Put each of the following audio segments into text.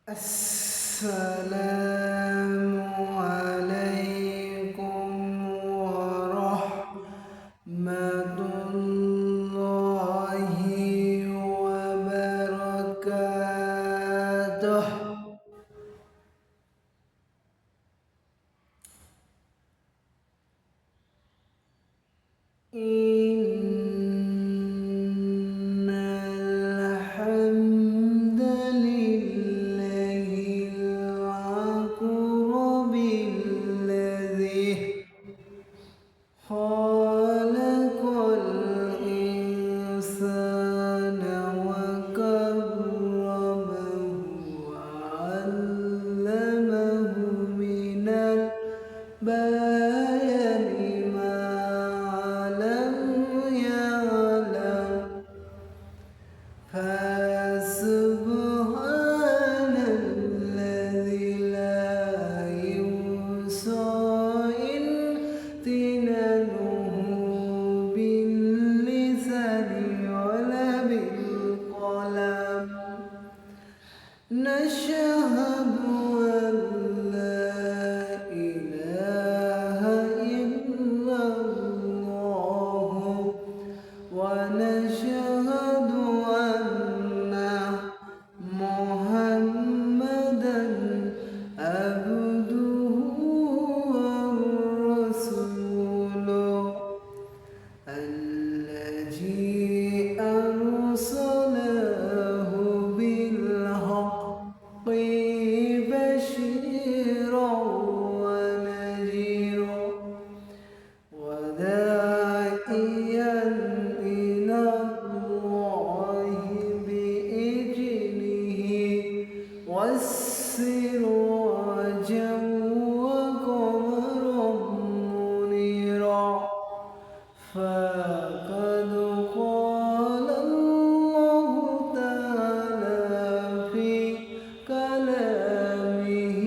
السلام عليكم ورحمة الله وبركاته. إن الحمد لله الأقرب الذي خلق الإنسان وكرمه وعلمه من البيان ما لم يعلم فسبحان الذي لا يحصى امتنانه باللسان ولا بالقلم. نشهد أن لا إله إلا الله ونشهد أن محمدا عبده ورسوله الذي أرسله بالحق بشيرا ونذيرا وداعيا إلى الله بإذنه والسراجا وقمرا منيرا. فقد قال الله تعالى في كلامه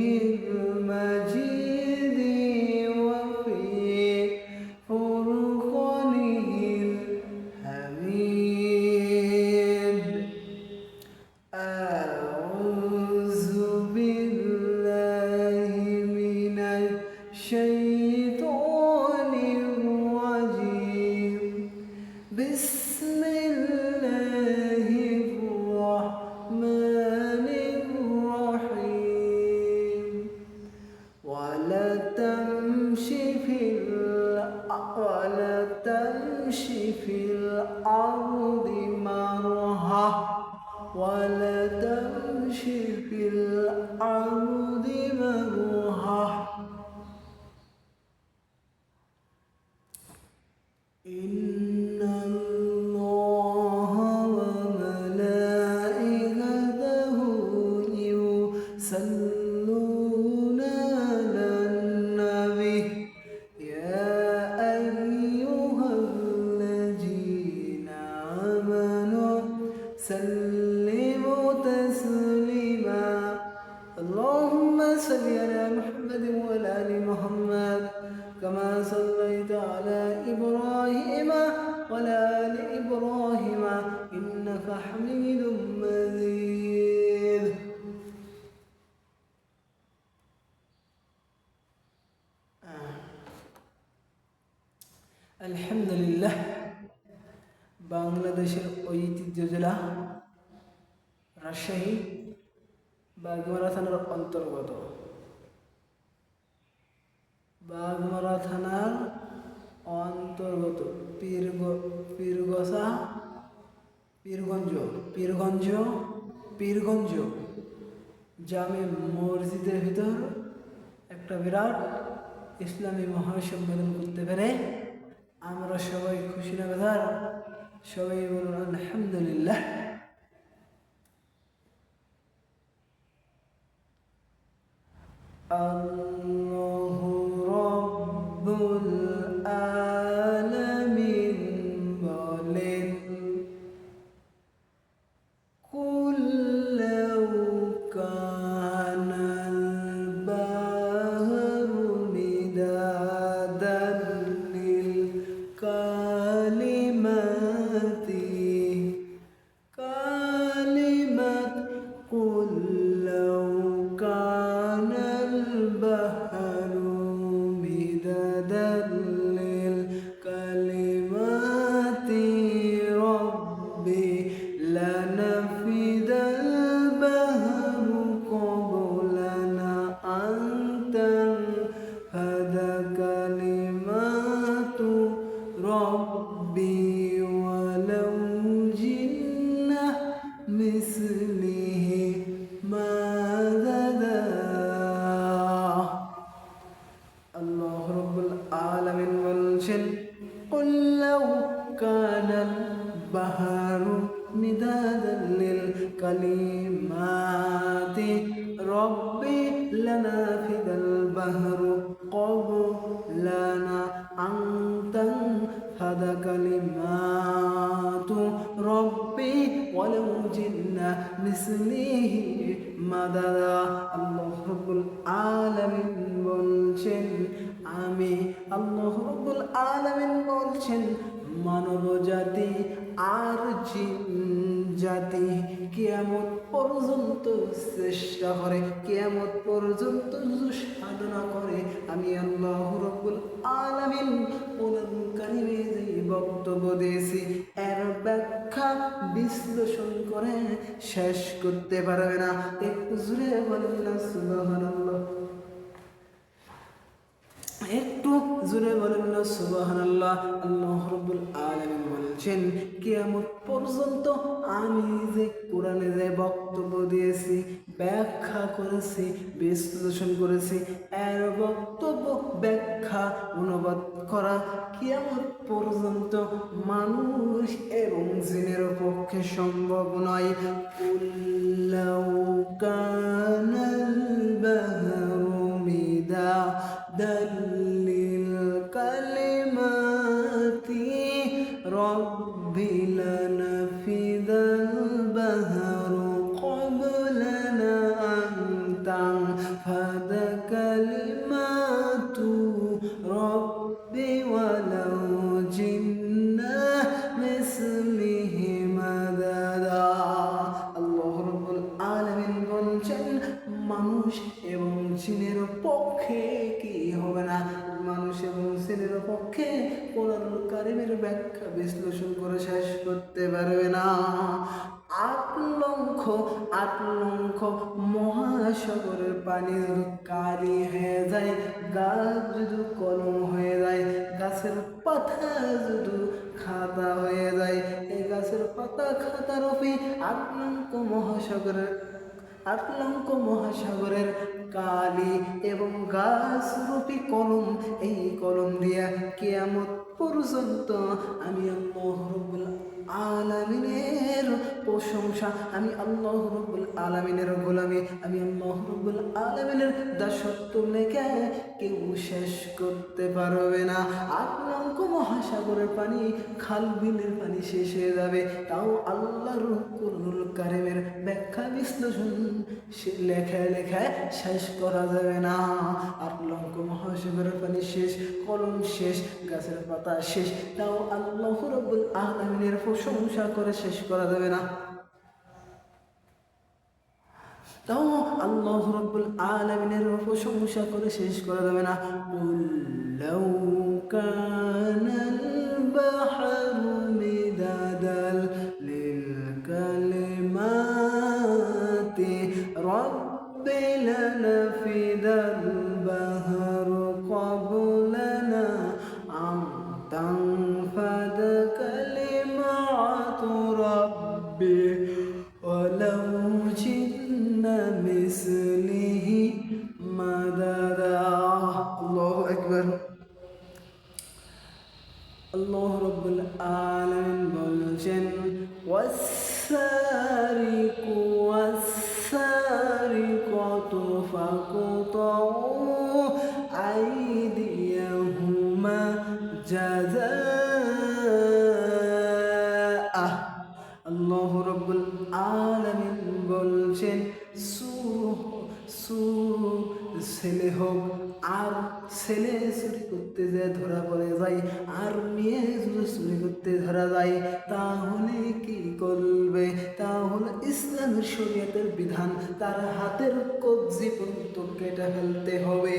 المجيد وفي فرقانه الحميد. أعوذ بالله من الشيطان الرجيم. بسم الله الرحمن الرحيم. ولا تمشي في الأرض مرحا ولا تمشي في الأرض مرحا إن الله وملائكته يصلون على النبي يا أيها الذين آمنوا سلموا تسليما. اللهم صل على محمد وعلى آل محمد كما صليت على إبراهيم وعلى آل إبراهيم إنك حميد مجيد. আলহামদুলিল্লাহ, বাংলাদেশের ঐতিহ্য জেলা রাজশাহী বাগমারা থানার অন্তর্গত পীরগঞ্জ জামে মসজিদের ভিতর একটা বিরাট ইসলামী মহাসম্মেলন করতে পেরে আমরা সবাই খুশি না বেদার? সবাই বলুন আলহামদুলিল্লাহ। আল্লাহু রাব্বুল আলামিন বলেন, কুল লাউ কানাল বাহরু মিদাদান লিল কালিমাত কুল লাউ রব্বি লানা ফিদাল বাহরু কবলানা আনতান ফাদা কালিমাতু রব্বি ওয়ালাউ জিন্না মিসলিহি মাদাদা। আল্লাহ রাব্বুল আলামিন বলছেন, আমি আল্লাহ রাব্বুল আলামিন বলছেন, মানব জাতি আর জিন জাতি কিয়ামত পর্যন্ত চেষ্টা করে, কিয়ামত পর্যন্ত সাধনা করে, আমি আল্লাহ রাব্বুল আলামিন কোরআন কারীমে যে বক্তব্য দিয়েছি এর ব্যাখ্যা বিশ্লেষণ করে শেষ করতে পারবে না। একটু জোরে বলেন না সুবহানাল্লাহ, একটু জোরে বলেন না সুবহানাল্লাহ। আল্লাহ রাব্বুল আলামিন বলছেন, কিয়ামত পর্যন্ত আমি যে কোরআনে যে বক্তব্য দিয়েছি, ব্যাখ্যা করেছি, বিশ্লেষণ করেছি, এর বক্তব্য ব্যাখ্যা অনুবাদ করা কিয়ামত পর্যন্ত মানুষ এবং জিনের পক্ষে সম্ভব নয়। কুল্লাউ কানাল বাহরু মিদাদাল লিল কালিমাতি রব্বি লানাফিদাল বাহরু ক্বাবলানা আন তানফাদা কালিমাতু রব্বি ওয়ালাউ জিন্না মিসলিহি মাদাদা। আল্লাহ রাব্বুল আলামিন বলছেন, মানুষ এবং জিনের পক্ষে কি হবে না, মানুষ এবং জিনের পক্ষে কোরআন কারীমের ব্যাখ্যা বিশ্লেষণ করে শেষ করতে পারবে না। 8 লক্ষ মহাসাগরের পানি যদি কালি হয়ে যায়, গাছ যদি কলম হয়ে যায়, গাছের পাতা যদি খাতা হয়ে যায়, এই গাছের পাতা খাতার উপরে 8 লক্ষ মহাসাগরের কালি এবং গাছ রূপী কলম, এই কলম দিয়া কিয়ামত পর্যন্ত আমি আল্লাহ রাব্বুল আলামিনের প্রশংসা, আমি আল্লাহ রাব্বুল আলামিনের গোলামি, আমি আল্লাহ রাব্বুল আলামিনের দাসত্ব লেখে কেউ শেষ করতে পারবে না। 8 লক্ষ মহাসাগরের পানি, খাল বিলের পানি শেষ হয়ে যাবে, তাও আল্লাহর কোরআনুল কারীমের ব্যাখ্যা বিশ্লেষণ লেখায় শেষ করা যাবে না। 8 লক্ষ মহাসাগরের পানি শেষ, কলম শেষ, গাছের পাতা শেষ, তাও আল্লাহ রাব্বুল আলামিনের প্রশংসা করে শেষ করা যাবে না, তাও আল্লাহ রাব্বুল আলামিনের প্রশংসা করে শেষ করা যাবে না। কুল্লাউ কানাল বাহরু মিদাদাল লিল কালিমাতি রব্বি লানাফিদাল বাহরু ক্বাবলানা আন তানফাদা কালিমাতু রব্বি ওয়ালাউ জিন্না মিসলিহি মাদাদা। আল্লাহু আকবার। আল্লাহ রাব্বুল আলামিন বলছেন, ওয়াস-সারিকু ওয়াস-সারিকাতু ফাকতাউ আইদিয়াহুমা জাযাআ। আল্লাহ রাব্বুল আলামিন বলছেন, ছেলে হোক আর ছেলে চুরি করতে যায় ধরা পড়ে যায়, আর মেয়ে যদি চুরি করতে ধরা যায়, তাহলে কি করবে? তাহলে ইসলামের শরীয়তের বিধান তার হাতের কবজি পর্যন্ত কেটে ফেলতে হবে।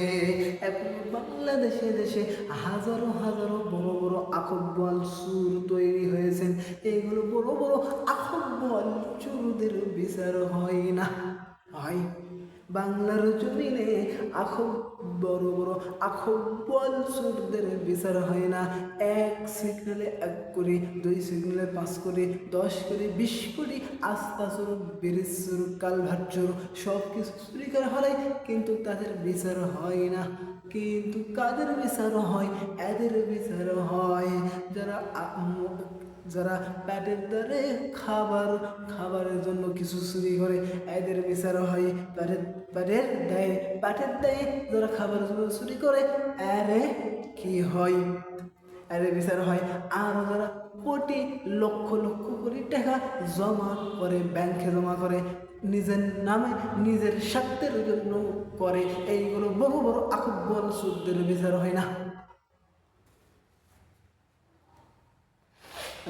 এখন বাংলাদেশে দেশে হাজারো হাজারো বড় বড় আখব্বল চোর তৈরি হয়েছেন, এগুলো বড় বড় আখব্বল চোরদের বিচার হয় না। হয় বাংলার জমিনে বড় বড় আখব্বল চোরদের বিচার হয় না। 1 সিগনালে 1 কোটি, 2 সিগনালে 5 কোটি, 10 কোটি, 20 কোটি আস্তা চোর, ব্রিজ চোর, কালভার্ট চোর, সব কিছু চুরি করা হয়, কিন্তু তাদের বিচার হয় না। কিন্তু কাদের বিচার হয়? এদের বিচার হয় যারা যারা পেটের দ্বারে খাবারের জন্য কিছু চুরি করে, এদের বিচার হয় পেটের দায়ে যারা খাবারের জন্য চুরি করে, এরে কি হয়, এর বিচার হয়। আর যারা কোটি লক্ষ লক্ষ কোটি টাকা জমা করে, ব্যাংকে জমা করে, নিজের নামে নিজের স্বার্থের জন্য করে, এইগুলো বড় বড় আকব্বর সুদদের বিচার হয় না।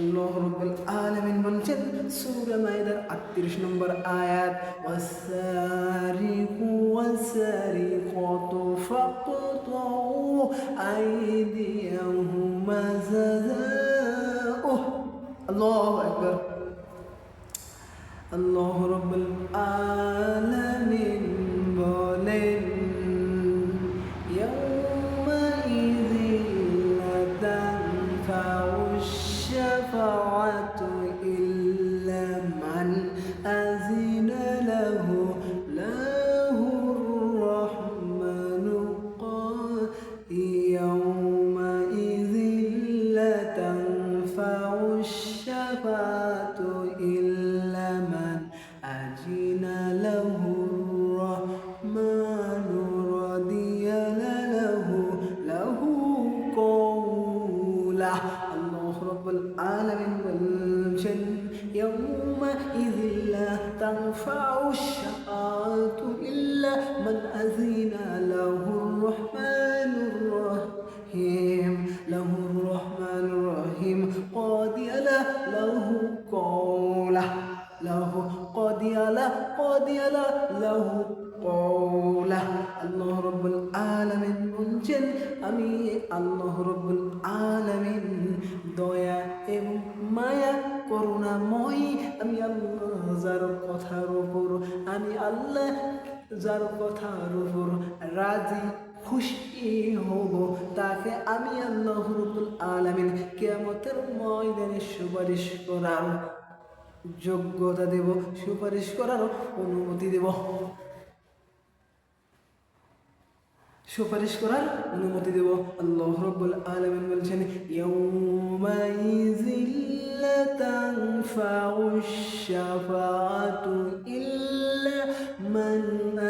আল্লাহ রাব্বুল আলামিন বলছেন সূরা মাইদার 38 নম্বর আয়াত, ওয়াসারিকু ওয়াসারিকাতু ফাকতাউ আইদিয়াহুমা জাযাউ। আল্লাহু আকবার। আল্লাহ রাব্বুল আলামিন বলেন, ইয়াউমাইযিন লা তানফাউ শাফাআতু ইল্লা মান আযিনা লাহুর রাহমানু ইয়াউমাইযিন লা তানফাউ শাফাআতু ইল্লা মান আযিনা লাহুর রাহমানু রাদিয়া লাহু কওলা। আল্লাহ রাব্বুল আলামিন বলছেন, ইয়াউমাইযিন লা তানফাউ শাফাআতু ইল্লা মান আযিনা লাহুর রাহমানুর রাহিম قضي له قوله আল্লাহ রাব্বুল আলামিন বলছেন, আমি আল্লাহ রাব্বুল আলামিন দয়া এবং মায়া করুণাময়, আমি আল্লাহ যার কথার উপর রাজি খুশি হব, তাকে আমি আল্লাহ রাব্বুল আলামিন কিয়ামতের ময়দানে সুপারিশ করার যোগ্যতা দেব, সুপারিশ করার অনুমতি দেব, আল্লাহ রাব্বুল আলামিন বলছেন, ইয়াউমাইযিন লা তানফাউ শাফাআতু ইল্লা মান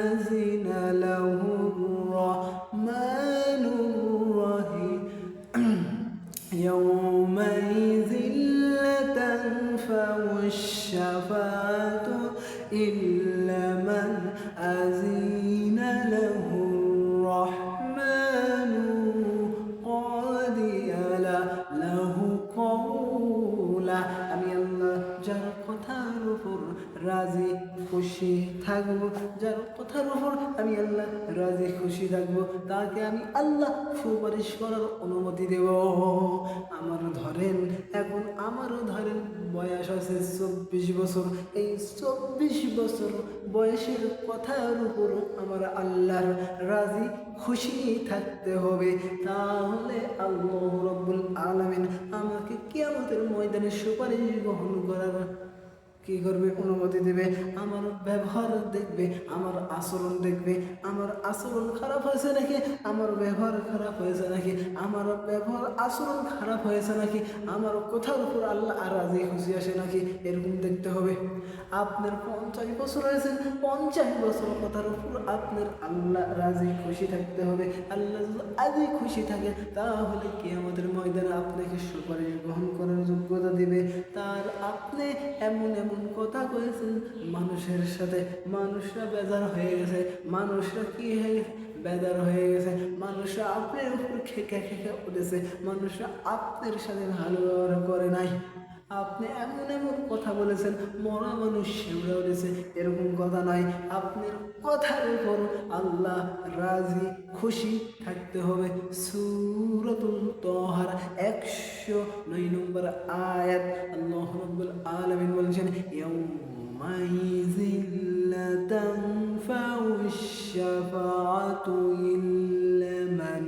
আযিনা লাহুর রাহমানুর রাহিম ইয়াউমাইযিন লা তানফাউ শাফাআতু ইল্লা মান আযিনা লাহুর রাহমানু قضي له قولا। আমি আল্লাহ যার কথার উপর রাজি খুশি থাকবো, যার কথার উপর আমি আল্লাহ রাজি খুশি থাকবো, তাকে আমি আল্লাহ সুপারিশ করার অনুমতি দেব। আমারও ধরেন বয়স আছে 24 বছর, এই 24 বছর বয়সের কথার উপর আমার আল্লাহর রাজি খুশি থাকতে হবে, তাহলে আল্লাহ রাব্বুল আলামিন আমাকে কিয়ামতের ময়দানে সুপারিশ গ্রহণ করার কি করবে, অনুমতি দেবে। আমার ব্যবহার দেখবে, আমার আচরণ দেখবে, আমার আচরণ খারাপ হয়েছে নাকি, আমার ব্যবহার খারাপ হয়েছে নাকি, আমার ব্যবহার আচরণ খারাপ হয়েছে নাকি, আমার কথার উপর আল্লাহ রাজি খুশি আসে নাকি, এরকম দেখতে হবে। আপনার 50 বছর হয়েছে, 50 বছর কথার উপর আপনার আল্লাহ রাজি খুশি থাকতে হবে। আল্লাহ যদি রাজি খুশি থাকে, তাহলে কিয়ামতের ময়দানে আপনাকে সুপারিশ গ্রহণ করার যোগ্যতা দিবে। তার আপনি এমন কথা কয়েছেন, মানুষের সাথে মানুষরা বেজার হয়ে গেছে, মানুষরা কি বেজার হয়ে গেছে, মানুষরা আপনার উপর খেকে উঠেছে, মানুষরা আপনার সাথে ভালো ব্যবহার করে নাই, আপনি এমন কথা বলেছেন, মরা মানুষ শিউরে উঠেছে, এরকম কথা নয়। আপনার কথার উপর আল্লাহ রাজি খুশি থাকতে হবে। সূরাতুল তাহার 109 নম্বর আয়াত, আল্লাহ রাব্বুল আলামিন বলছেন, ইয়াউমাইযিন লা তানফাউ শাফাআতু ইল্লা মান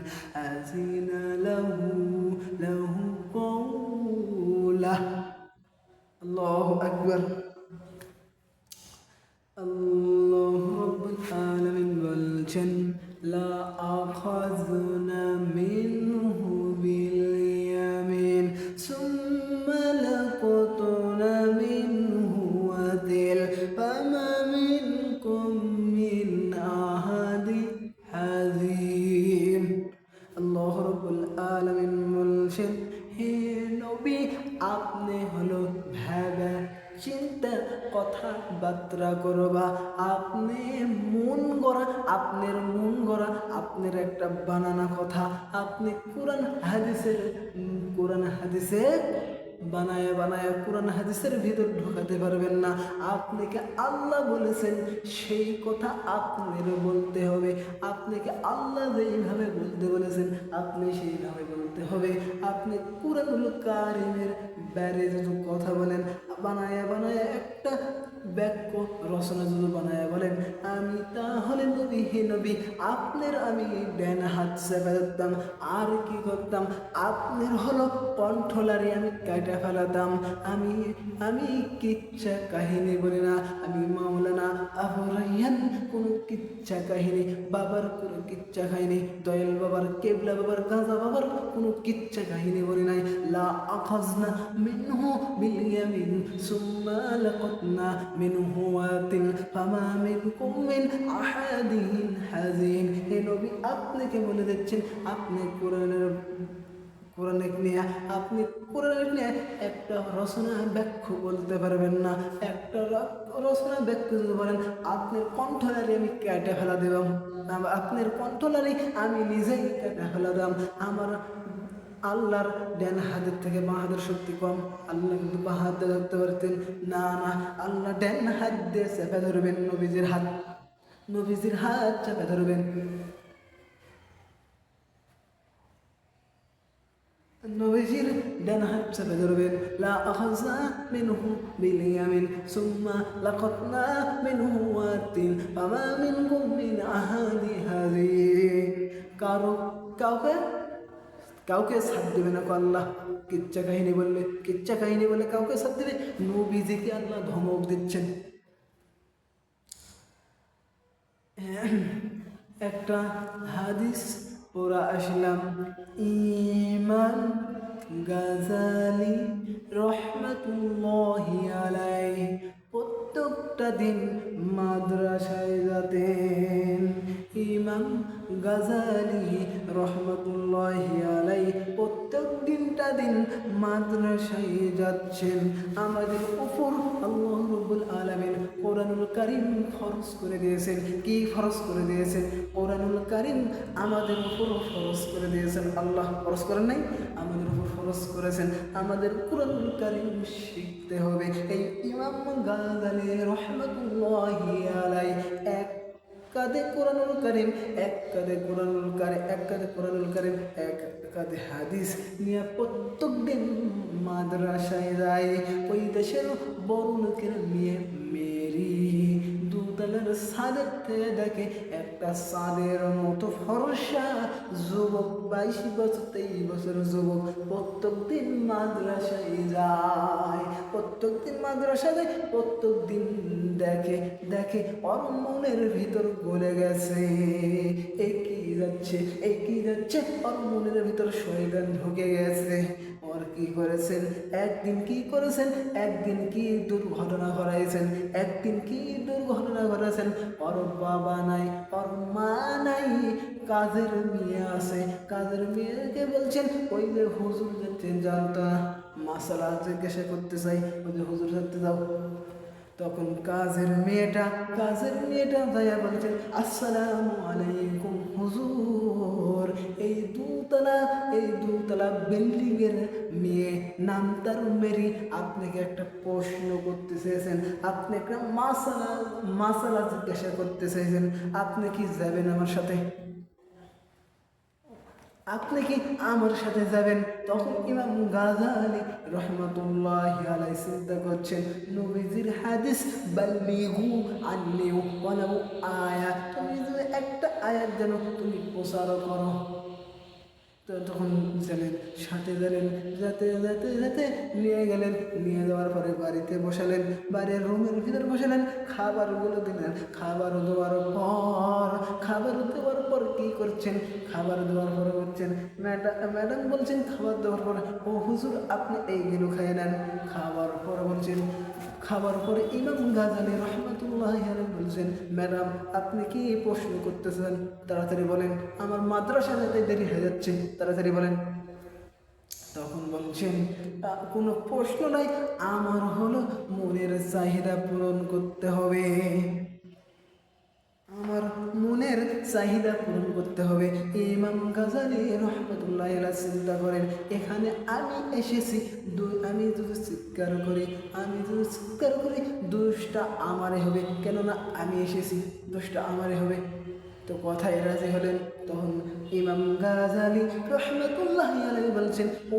আযিনা লাহু কওলা। আল্লাহু আকবার। আল্লাহ রাব্বুল আলামিন বলছেন, লা আখাযনা মিনহু বিল ইয়ামিন সুম্মা আহাদি হাজিম। আল্লাহ রাব্বুল আলামিন বলছেন, হে নবী, আপনি হলো ভেবে চিন্তা কথাবার্তা করবা। আপনি মন গড়া, আপনার মন গড়া, আপনার একটা বানানা কথা আপনি কোরআন হাদিসে বানায় বানায় কোরআন হাদিসের ভিতর ঢোকাতে পারবেন না। আপনাকে আল্লাহ বলেছেন সেই কথা আপনার বলতে হবে। আপনাকে আল্লাহ যেইভাবে বলতে বলেছেন আপনি সেইভাবে বলতে হবে। আপনি কুরআনুল কারীমের বাইরে যদি কথা বলেন, বানায় বানায় একটা বাক্য রচনা যদি বানায় বলেন, আমি তাহলে নবী, হে নবী, আপনার আমি ডান হাত চেপে ধরতাম, আর কি করতাম, আপনার হলো কণ্ঠলারি আমি কাটা ফেলাতাম। আমি কিচ্ছা কাহিনী বলি না, আমি মাওলানা আবু রায়হান কোনো কিচ্ছা কাহিনী, বাবার কোনো কিচ্ছা কাহিনী, দয়াল বাবার, কেবলা বাবার, গাজা বাবার কোনো কিচ্ছা কাহিনী বলি নাই। লা আখাযনা মিনহু বিল ইয়ামিন সুম্মা লাকাতনা মিনহু ওয়াতিন ফামা মিনকুম মিন আহাদিন হাজিন। হে নবী, আপনাকে বলে দিচ্ছেন, আপনি কোরআনে নিয়ে একটা রচনা ব্যাখ্য বলতে পারবেন না। একটা রচনা ব্যাখ্য যদি বলেন, আপনার কণ্ঠলারি আমি কেটে ফেলা দিলাম, আপনার কণ্ঠলারি আমি নিজেই কেটে ফেলা দিলাম। আমার আল্লাহর ডান হাতের থেকে বাঁ হাতের শক্তি কম, আল্লাহ কিন্তু বাঁ হাত দিয়ে ধরতে পারতেন না। আল্লাহ ডান হাত দিয়ে চেপে ধরবেন নবীজির হাত চেপে ধরবেন। নবীজির ডান হাত চেপে ধরবেন। লা আখাযনা মিনহু বিল ইয়ামিন সুম্মা লাকাতনা মিনহু ওয়াতিন ফামা মিনকুম মিন আহাদি হাজিন। কাউকে সাথ দেবে না আল্লাহ। কিচ্ছা কাহিনী বললে কাউকে সাথ দেবে? নবীজিকে আল্লাহ ধমক দিচ্ছেন। একটা হাদিস পড়া আসলাম, ইমাম গাজালি রহমাতুল্লাহি আলাইহি প্রত্যেকটা দিন মাদ্রাসায় যেতেন। ইমাম গাজালি রহমাতুল্লাহি আলাইহি প্রত্যেক দিন মাদ্রাসায় যাচ্ছেন। আমাদের উপর আল্লাহ রাব্বুল আলামিন কোরআনুল কারীম ফরজ করে দিয়েছেন। কি ফরজ করে দিয়েছেন? কোরআনুল কারীম আমাদের উপর ফরজ করে দিয়েছেন। আল্লাহ ফরজ করেন নাই, আমাদের উপর ফরজ করেছেন। আমাদের কোরআনুল কারীম শিখতে হবে। এই ইমাম গাজালি রহমাতুল্লাহি আলাইহি এক কাঁধে কোরআনুল কারীম, এক কাঁধে হাদিস নিয়ে প্রত্যেক দিন মাদ্রাসায় যায়। ওই দেশের বড় লোকের মেয়েরি দুতলার ছাদের থেকে দেখে একটা চাঁদের মতো ফর্সা যুবক, 22 বছর 23 বছরের যুবক প্রত্যেক দিন মাদ্রাসায় যায়। প্রত্যেক দিন দেখে ওর মনের ভিতর গলে গেছে, এগিয়ে যাচ্ছে ওর মনের ভিতর শয়তান ঢুকে গেছে। ওর কি করেছেন? একদিন কি দুর্ঘটনা ঘটাইছেন। ওর বাবা নাই, ওর মা নাই, কাজের মেয়ে আছে। কাজের মেয়েকে বলছেন, ওই যে হুজুর যাচ্ছে জানতা মাসালা জিজ্ঞাসা করতে চাই, ওই যে হুজুর যাচ্ছে যাও। তখন কাজের মেয়েটা ভাইয়া বলছেন, আসসালামু আলাইকুম হুজুর। এই দুতলা বিল্ডিং এর মেয়ে, নাম তার মেরি, আপনাকে একটা প্রশ্ন করতে চেয়েছেন, আপনি একটা মাসালা জিজ্ঞাসা করতে চাইছেন। আপনি কি যাবেন আমার সাথে? তখন ইমাম গাজালি রহমাতুল্লাহি আলাইহি চিন্তা করছেন, নবীজির হাদিস বাল্লিগু আন্নি ওয়ালাউ আয়া, তুমি যদি একটা আয়াত জানো তুমি প্রচার করো। তখন সাথে যেতে নিয়ে যাওয়ার পরে বাড়িতে বসালেন, বাড়ির রুমের ভিতরে বসালেন, খাবারগুলো দিলেন। খাবার দেওয়ার পর কি করছেন? ম্যাডাম বলছেন খাবার দেওয়ার পর, ও হুজুর আপনি এইগুলো খেয়ে নেন। খাবার পরে ইমাম গাজালি রহমাতুল্লাহ আলাইহি বলছেন, ম্যাডাম আপনি কি প্রশ্ন করতেছেন? তাড়াতাড়ি বলেন, আমার মাদ্রাসা যেতে দেরি হয়ে যাচ্ছে, তাড়াতাড়ি বলেন। তখন বলছেন, কোনো প্রশ্ন নাই, আমার হলো মনের চাহিদা পূরণ করতে হবে, আমার মনের চাহিদা পূরণ করতে হবে। ইমাম গাজালি রহমতুল্লাহ আলাইহি চিন্তা করেন, এখানে আমি এসেছি, আমি যদি চিৎকার করি, দোষটা আমারে হবে, কেননা আমি এসেছি, দোষটা আমারে হবে। তো কথায় রাজি হলেন। তখন ইমাম গাজালি রহমতুল্লাহ আলাইহি বলছেন, ও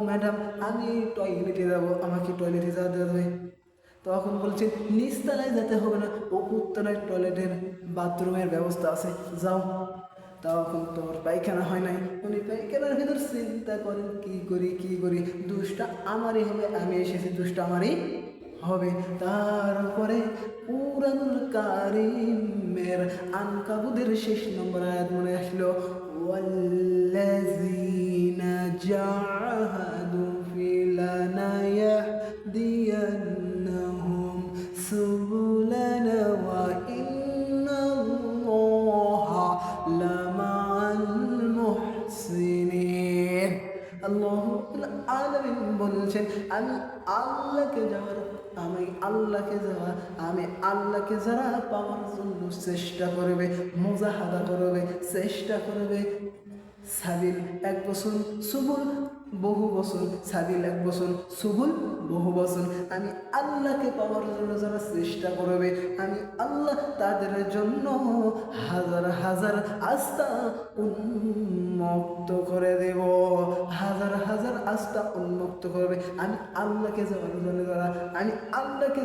ম্যাডাম আমি টয়লেটে যাব, আমাকে টয়লেটে যাওয়া হবে। তখন বলছেন, নিচতলায় যেতে হবে না, উপরতলায় টয়লেটের বাথরুমের ব্যবস্থা আছে, যাও। তখন তোর পায়খানা হয় নাই, উনি পায়খানার ভিতর চিন্তা করেন, কি করি, দোষটা আমারই হবে, আমি এসেছি, দোষটা আমারই হবে। তারপরে কুরআনুল কারীমের আনকাবুতের শেষ নম্বর আয়াত মনে আসলো, ওয়াল্লাযীনা জাহাদু ফিলানা ইয়াহদিয়ান্নাহুম সুবুলানা ওয়া ইন্নাল্লাহা লামাআল মুহসিনিন। আল্লাহুল আলামিন বলছেন, আমি আল্লাহকে যারা পাওয়ার জন্য চেষ্টা করবে, মুজাহাদা করবে, চেষ্টা করবে, সাবিল এক বছর, সুবুল বহু বছর, সাবিল এক বছর, সুবুল বহু বছর, আমি আল্লাহকে পাওয়ার জন্য যারা চেষ্টা করবে, আমি আল্লাহ তাদের জন্য হাজার হাজার আস্থা উন্মুক্ত করে দেব, হাজার হাজার আস্থা উন্মুক্ত করবে। আমি আল্লাহকে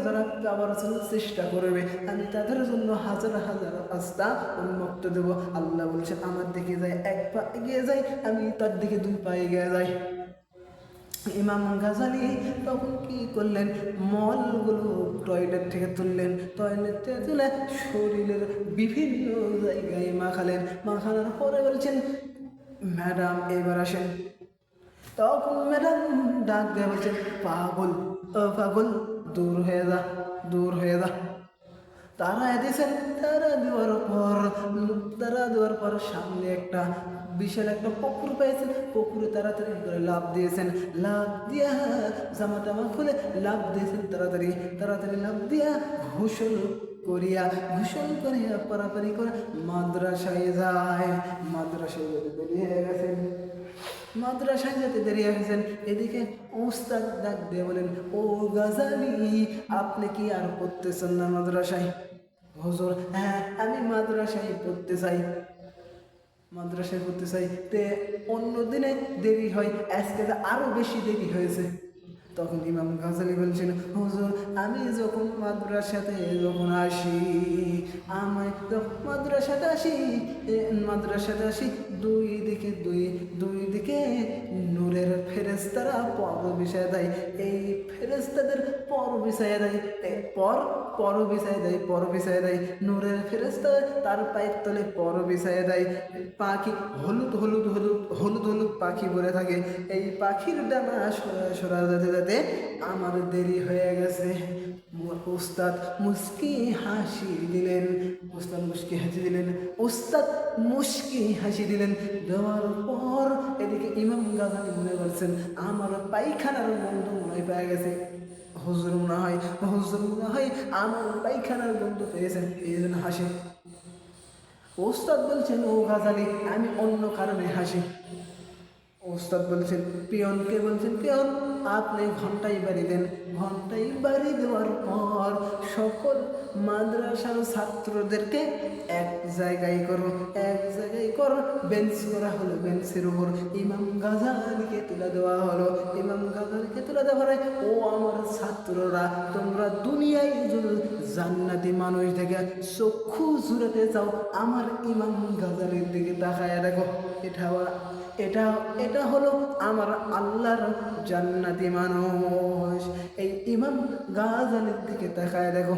যারা পাওয়ার জন্য চেষ্টা করবে, আমি তাদের জন্য হাজার হাজার আস্থা উন্মুক্ত দেব। আল্লাহ বলছেন, আমার দিকে যায় এক পা এগিয়ে যাই, আমি তার দিকে দুই পা এগিয়ে যাই। ইমাম গাজালি তখন কি করলেন, মলগুলো টয়লেট থেকে তুললেন, টয়লেট থেকে তুলে শরীরের বিভিন্ন জায়গায় মাখানোর পরে বলছেন, ম্যাডাম এবার আসেন। তখন ম্যাডাম ডাক দিয়ে বলছেন, পাগল দূর হয়ে যা। তারা দেওয়ার পর সামনে একটা বিশাল একটা পুকুর পেয়েছেন, পুকুরে তাড়াতাড়ি করে লাফ দিয়েছেন, লাফ দিয়া জামা টামা খুলে লাফ দিয়েছেন, তাড়াতাড়ি লাফ দিয়া গোসল করিয়া পারাপারি করে মাদ্রাসায় যায়। মাদ্রাসায় যেতে দেরি হয়ে গেছেন। এদিকে উস্তাদ ডাক দিয়ে বলেন, ও গাজালি আপনি কি আর পড়তেছেন না মাদ্রাসায়? হুজুর, হ্যাঁ আমি মাদ্রাসায় পড়তে চাই, তে অন্য দিনে দেরি হয়, আজকে আরো বেশি দেরি হয়েছে। তখন ইমাম গাজালি বলছেন, হুজুর আমি যখন মাদ্রাসাতে আসি, দুই দিকে নূরের ফেরেশতারা পর বিছায় দেয়, এই ফেরেশতাদের পর বিছায় দেয়, নূরের ফেরেশতা তার পায়ের তলে পর বিছায় দেয়। পাখি হলুদ পাখি বলে থাকে, এই পাখির ডানা সরা যেতে আমার দেরি হয়ে গেছে। উস্তাদ মুস্কি হাসি দিলেন, দেওয়ার পর এদিকে ইমাম গাজালি মনে করছেন, আমার পায়খানার গন্ধ মনে পেয়ে গেছে, হুজুর মনে হয় আমার পায়খানার গন্ধ পেয়েছেন, এই জন্য হাসি। ওস্তাদ বলছেন, ও গাজালি আমি অন্য কারণে হাসি। ওস্তাদ বলছেন, পিয়নকে বলছেন, পিয়ন আপনি ঘন্টায় বাড়ি দেওয়ার পর সকল মাদ্রাসার ছাত্রদেরকে এক জায়গায় করো, বেঞ্চ করা হলো, বেঞ্চের উপর ইমাম গাজালিকে তুলে দেওয়া হলো। ও আমার ছাত্ররা, তোমরা দুনিয়ায় জান্নাতি মানুষ দেখে চক্ষু জুড়াতে চাও, আমার ইমাম গাজালির দিকে তাকায় দেখো, এটা হলো আমার আল্লাহর জান্নাতি মানুষ। এই ইমাম গাজালির দিকে তাকায় দেখো।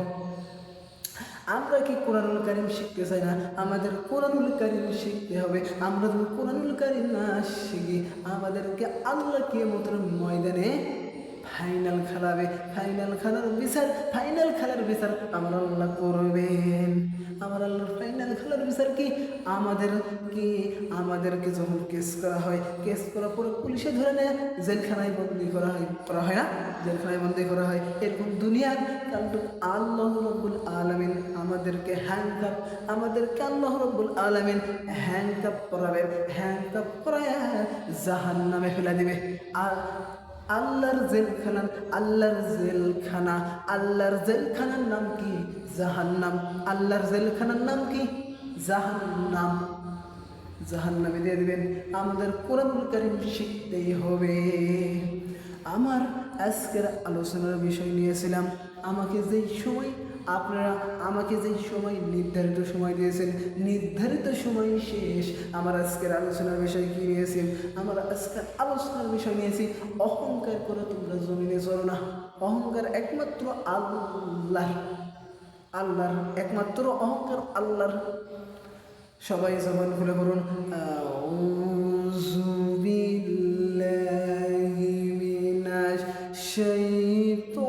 আমরা কি কোরআনুল কারীম শিখতে চাই না? আমাদের কোরআনুল কারীম শিখতে হবে। আমরা যদি কোরআনুল কারীম না শিখি, আমাদেরকে আল্লাহ কিয়ামতের ময়দানে ফাইনাল খেলাবে, ফাইনাল খেলার বিচার, ফাইনাল খেলার বিচার আমার আল্লাহ করবেন। আমার আল্লাহর ফাইনাল খেলার বিচার কি? আমাদেরকে যখন কেস করা হয়, কেস করার পরে পুলিশে ধরে নেয়, জেলখানায় বন্দি করা হয় না, জেলখানায় বন্দি করা হয়। এরকম দুনিয়ার কিন্তু আল্লাহ রব্বুল আলামিন আমাদেরকে আল্লাহ রব্বুল আলামিন হ্যান্ডকাপ করাবেন, হ্যান্ডকাপ করায় জাহান্নামে ফেলে দিবে। আর আল্লাহর জেলখানার নাম কি? জাহান্নাম। আল্লাহর জেলখানার নাম কি? জাহান্নাম। জাহান্নামে দিয়ে দিবেন। আমাদের কোরআনুল কারীম শিখতেই হবে। আমার আজকের আলোচনার বিষয় নিয়েছিলাম, আপনারা আমাকে যেই সময় নির্ধারিত সময় দিয়েছেন, নির্ধারিত সময় শেষ। আমার আজকের আলোচনার বিষয় কি নিয়েছি? আমার আজকের আলোচনার বিষয় নিয়েছি অহংকার করে তোমরা জমিনে চলো না। অহংকার একমাত্র আল্লাহর, একমাত্র অহংকার আল্লাহর। সবাই জবান খুলে বলুন, আউযু বিল্লাহি মিনাশ শাইতানির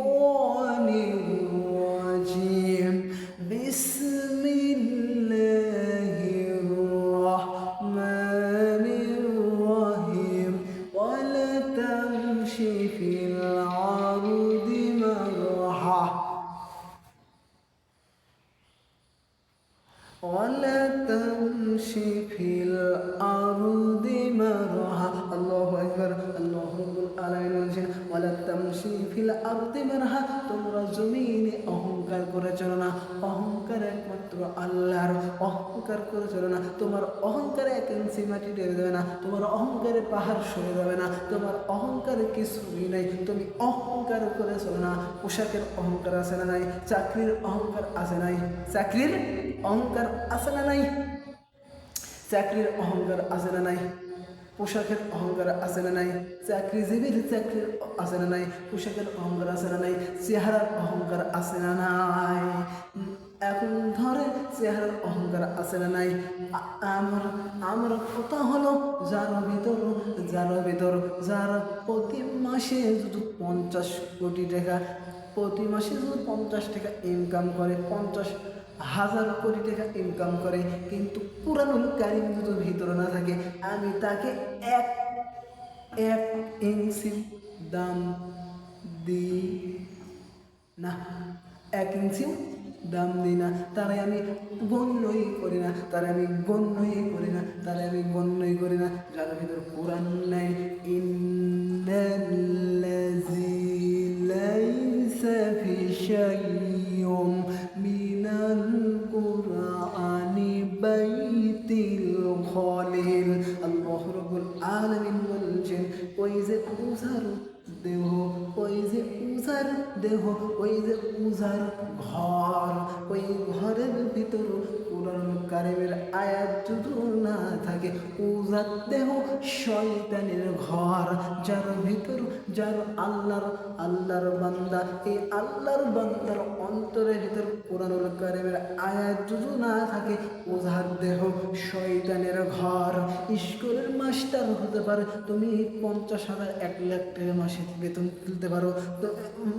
রাজিম, বিসমিল্লাহির রাহমানির রাহিম, ওয়ালা তামশি ফিল আরদি মারহা, ولا تمشي في الأرض مرحا। الله أكبر। الله رب العالمين বলছেন ওয়ালা তামশি ফিল আরদি মারহা, তোমরা জমিনে অহংকার করে চলো না। অহংকার একমাত্র আল্লাহর। অহংকার করে চলো না। তোমার অহংকারে 1 ইঞ্চি মাটি দেবে যাবে না, তোমার অহংকারে পাহাড় সরে যাবে না, তোমার অহংকারে কিছুই নাই। তুমি অহংকার করে চলো না। পোশাকের অহংকার আছে না নাই? চাকরির অহংকার আছে নাই? চাকরির অহংকার আছে না নাই? চাকরির অহংকার আছে না নাই? পোশাকের অহংকার আছে না নাই? চাকরিজীবীর চাকরির আছে না নাই? পোশাকের অহংকার আছে না নাই? চেহারার অহংকার আছে না নাই? এখন ধরে চেহারার অহংকার আছে না নাই? আমার কথা হলো যার প্রতি মাসে যদি 50 কোটি টাকা, প্রতি মাসে যদি 50 টাকা ইনকাম করে, 50,000 কোটি টাকা ইনকাম করে, কিন্তু কুরআনুল কারীম যদি ভিতরে না থাকে, আমি তাকে এক ইঞ্চি দাম দিই না, 1 ইঞ্চি দাম দিই না। তারাই আমি গণ্যই করি না, যার ভিতর কোরআন নাই। ইন্নাল্লাযী লাইসা ফি শাইয়্যুম মিনাল কুরআনি বাইতিল খলিল। আল্লাহ রাব্বুল আলামিন বলছেন, ওই যে উজার দেহ, ওই যে উজার ঘর, ওই ঘরের ভিতর কোরআন কারীমের আয়াত যদি না থাকে, উজার দেহ শয়তানের ঘর। যার আল্লাহর বান্দা, এই আল্লাহর বান্দার অন্তরের ভিতর কোরআনুল কারীমের আয়াত যদি না থাকে, উজার দেহ শয়তানের ঘর। স্কুলের মাস্টার হতে পারে, তুমি 50,000 1 লাখ টাকা মাসে বেতন তুলতে পারো, তো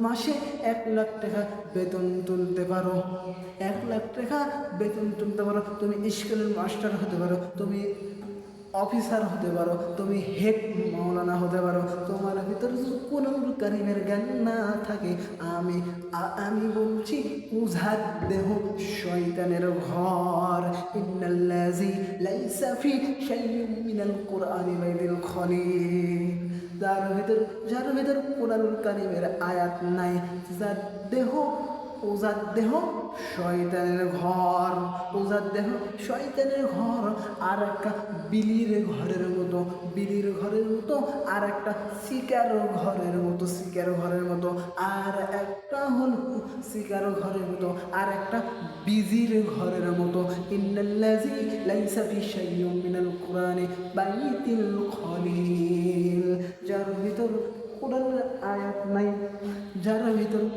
মাসে 1 লাখ টাকা বেতন তুলতে পারো, 1 লাখ টাকা বেতন তুলতে পারো। তুমি স্কুলের মাস্টার হতে পারো, তুমি অফিসার হতে পারো, তুমি হেড মাওলানা হতে পারো। তোমার ভিতরে যদি কোরআনুল কারীমের জ্ঞান না থাকে, আমি বলছি উজার দেহ শয়তানের ঘর। ইন্নাল্লাযী লাইসা ফি শাইয়্যিন মিনাল কুরআনি বাইতিল খলিল। যার ভিতর কোরআনুল কারীমের আয়াত নাই, উজার দেহ শয়তানের ঘর, আর একটা বিলির ঘরের মতো, আর একটা শিকার ঘরের মতো, আর একটা হলো শিকার ঘরের মতো, আর একটা বিজির ঘরের মতো। ইন্নাল্লাযী লাইসা ফি শাইয়্যিন মিনাল কুরআনি বাইতিল খলিল। যার ভিতর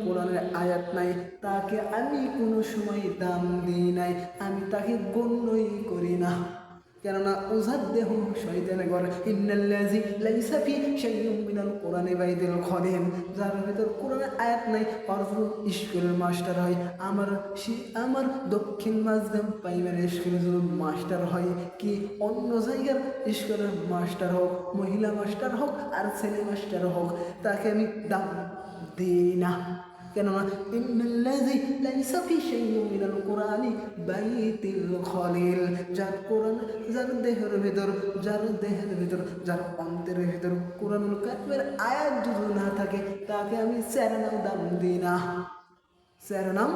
কোরআনের আয়াত নাই, তাকে আমি কোনো সময় দাম দিই নাই, আমি তাকে গণ্যই করি না। কেননা উজার দেহ শয়তানে ঘর। ইন্নাল্লাযী লাইসা ফি শাইউম মিনাল কোরআনি বাইদুল খলিল, যার ভিতর কোরআনের আয়াত নাই অর্থ স্কুলের মাস্টার হয়। আমার দক্ষিণ মাঝগ্রাম প্রাইমারি স্কুলে যদি মাস্টার হয়, কি অন্য জায়গার স্কুলের মাস্টার হোক, মহিলা মাস্টার হোক আর ছেলে মাস্টার হোক, তাকে আমি দাম দিই না। কেননা ইন্নাল্লাযী লাইসা ফি শাইউম মিনাল কোরআনি বাইতুল খলিল, যার কোরআন, যার দেহের ভিতর, যার অন্তরের ভিতর কোরআনুল কারিমের আয়াত যদি না থাকে, তাকে আমি স্যারেনাও দাম দিই না, স্যারেনাও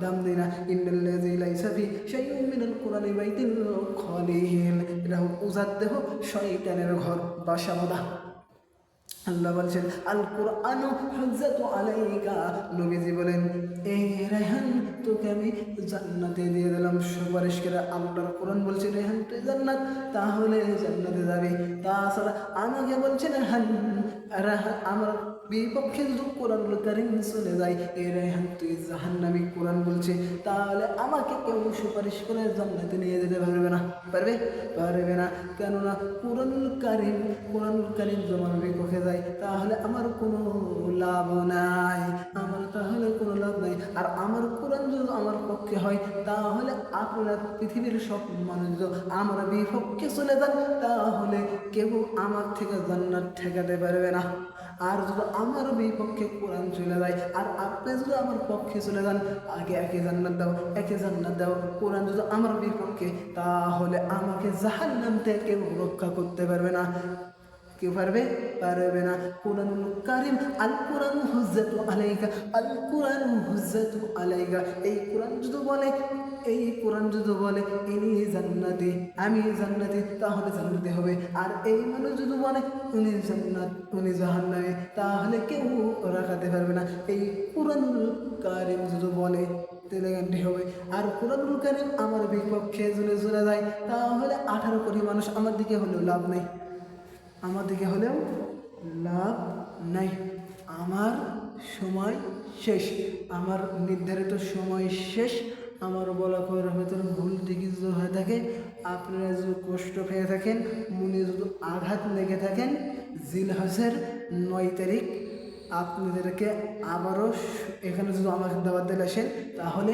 দাম দিই না। ইন্নাল্লাযী লাইসা ফি শাইউম মিনাল কোরআনি বাইতুল খলিল, এটা হোক উজার দেহ শয়তানের ঘর, বাসাবাদা। আল্লাহ বলছেন আল কুরআনু হুজ্জাতু আলাইকা, নবীজি বলেন এই রেহান তোকে আমি জান্নাতে দিয়ে দিলাম সুপারিশ করে। আল্লাহর কোরআন বলছে রেহান তুই জান্নাত, তাহলে জান্নাতে যাবি। তাছাড়া আমাকে বলছেন আমার বিপক্ষে যদি কোরআনুল কারীম চলে যায়, এই রেহান তুই জাহান্নামী, কোরআন বলছে, তাহলে আমাকে কেউ সুপারিশ করে জান্নাতে নিয়ে যেতে পারবে না, পারবে না। কেননা কোরআনুল কারীম যখন বিপক্ষে যায়, তাহলে আমার কোনো লাভ নাই, তাহলে কোনো লাভ নাই। আর আমার কোরআন যদি আমার পক্ষে হয়, তাহলে আপনার পৃথিবীর সব মানুষ যদি আমার বিপক্ষে চলে যান, তাহলে কেউ আমার থেকে জান্নাত ঠেকাতে পারবে না। আর যদি আমার বিপক্ষে কোরআন চলে যায়, আর আপনি যদি আমার পক্ষে চলে যান, একে জান্নাত দাও। কোরআন যদি আমার বিপক্ষে, তাহলে আমাকে জাহান্নাম থেকে কেউ রক্ষা করতে পারবে না। কেউ পারবে না। কোরআনুল কারীম, আল কোরআন হুজ্জাতু আলাইকা, আল কোরআন হুজ্জাতু আলাইকা, এই কোরআন যদি বলে ইনি জান্নাতি, আমি জান্নাতি, তাহলে জান্নাতি হবে। আর এই মানুষ যদি বলে উনি জাহান্নামী, তাহলে কেউ রাখাতে পারবে না। এই কোরআনুল কারীম যদি বলে তাহলে গানটি হবে। আর কোরআনুল কারীম আমার বিপক্ষে যদি চলে যায়, তাহলে 18 কোটি মানুষ আমার দিকে হলেও লাভ নেই, আমার সময় শেষ, আমার নির্ধারিত সময় শেষ। আমার বলা করার ভেতরে ভুল দিকে যদি হয়ে থাকে, আপনারা যদি কষ্ট পেয়ে থাকেন, মনে যদি আঘাত লেগে থাকেন, জিলহজের 9 তারিখ আপনাদেরকে আবারও এখানে যদি আমাকে দাওয়াত দিলে আসেন, তাহলে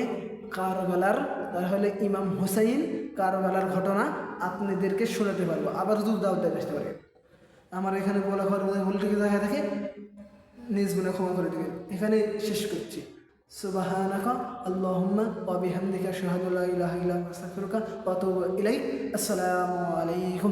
ইমাম হুসাইন কারবালার ঘটনা আপনাদেরকে শোনাতে পারবো। আবার যদি দাওয়াত দিলে আসতে পারে, আমার এখানে বলা ঘর ভুল থেকে জায়গা থেকে নিজ গুণে ক্ষমা করে দেবেন। এখানে শেষ করছি। সুবহানাকা আল্লাহুম্মা ওয়া বিহামদিকা আশহাদু আল্লা ইলাহা ইল্লা আনতা আস্তাগফিরুকা ওয়া আতুবু ইলাইক। আসসালামু আলাইকুম।